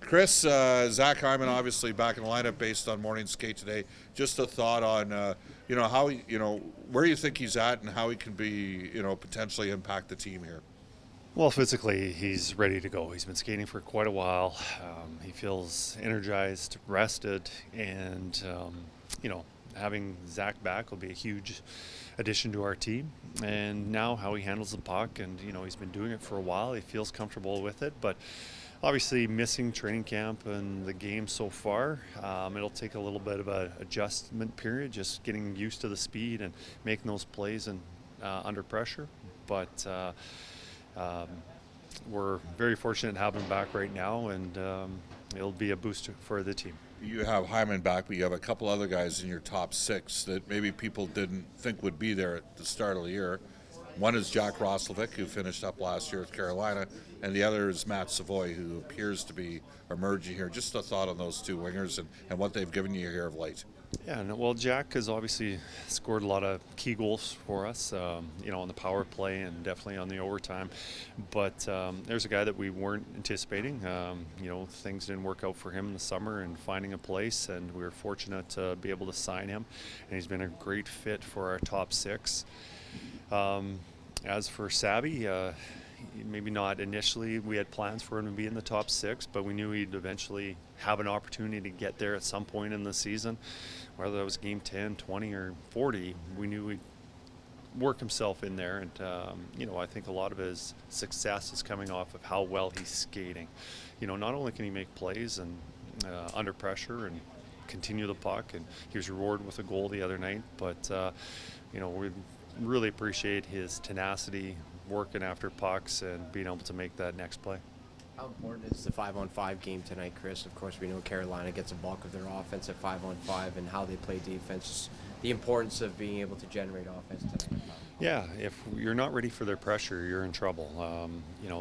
Kris, Zach Hyman obviously back in the lineup based on morning skate today. Just a thought on, how where you think he's at and how he can be, potentially impact the team here. Well, physically, he's ready to go. He's been skating for quite a while. He feels energized, rested, and, having Zach back will be a huge addition to our team. And now how he handles the puck, and, he's been doing it for a while. He feels comfortable with it, but obviously missing training camp and the game so far. It'll take a little bit of an adjustment period, just getting used to the speed and making those plays and under pressure. But we're very fortunate to have him back right now, and it'll be a boost for the team. You have Hyman back, but you have a couple other guys in your top six that maybe people didn't think would be there at the start of the year. One is Jack Roslovic, who finished up last year with Carolina, and the other is Matt Savoy, who appears to be emerging here. Just a thought on those two wingers and what they've given you here of late. Yeah, well, Jack has obviously scored a lot of key goals for us, on the power play and definitely on the overtime. But there's a guy that we weren't anticipating. Things didn't work out for him in the summer and finding a place, and we were fortunate to be able to sign him. And he's been a great fit for our top six. As for Savvy, maybe not initially. We had plans for him to be in the top six, but we knew he'd eventually have an opportunity to get there at some point in the season. Whether that was game 10, 20, or 40, we knew he'd work himself in there. And, I think a lot of his success is coming off of how well he's skating. Not only can he make plays and under pressure and continue the puck, and he was rewarded with a goal the other night, but, we really appreciate his tenacity, working after pucks, and being able to make that next play. How important is the 5-on-5 game tonight, Kris? Of course, we know Carolina gets a bulk of their offense at 5-on-5, and how they play defense. The importance of being able to generate offense tonight. Yeah, if you're not ready for their pressure, you're in trouble.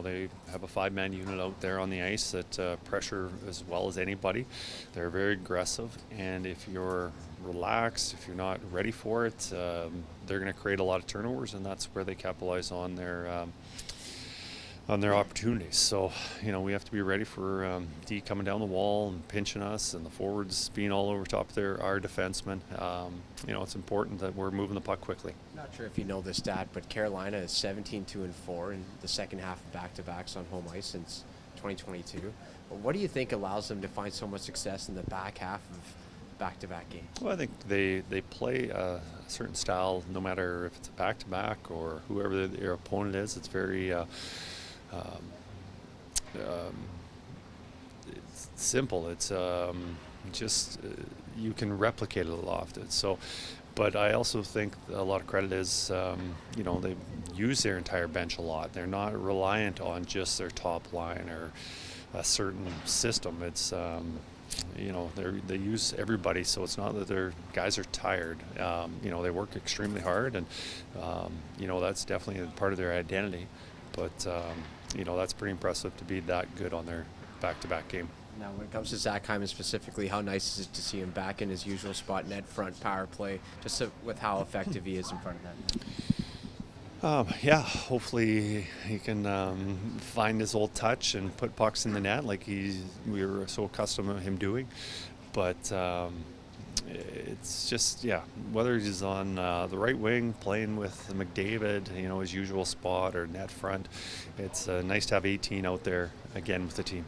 They have a 5-man unit out there on the ice that pressure as well as anybody. They're very aggressive, and if you're relaxed, if you're not ready for it, they're going to create a lot of turnovers, and that's where they capitalize on their opportunities. So, we have to be ready for D coming down the wall and pinching us, and the forwards being all over top of our defensemen. It's important that we're moving the puck quickly. Not sure if you know this stat, but Carolina is 17-2-4 in the second half of back-to-backs on home ice since 2022. What do you think allows them to find so much success in the back half of back-to-back games? Well, I think they play a certain style, no matter if it's a back-to-back or whoever their opponent is. It's very it's simple. It's just you can replicate it a lot often. So, but I also think a lot of credit is they use their entire bench a lot. They're not reliant on just their top line or a certain system. It's they use everybody, so it's not that their guys are tired. They work extremely hard, and that's definitely a part of their identity. But that's pretty impressive to be that good on their back-to-back game. Now, when it comes to Zach Hyman specifically, how nice is it to see him back in his usual spot, net front power play, just with how effective he is in front of that net? Hopefully he can find his old touch and put pucks in the net like we were so accustomed to him doing. But it's just, whether he's on the right wing playing with McDavid, his usual spot, or net front, it's nice to have 18 out there again with the team.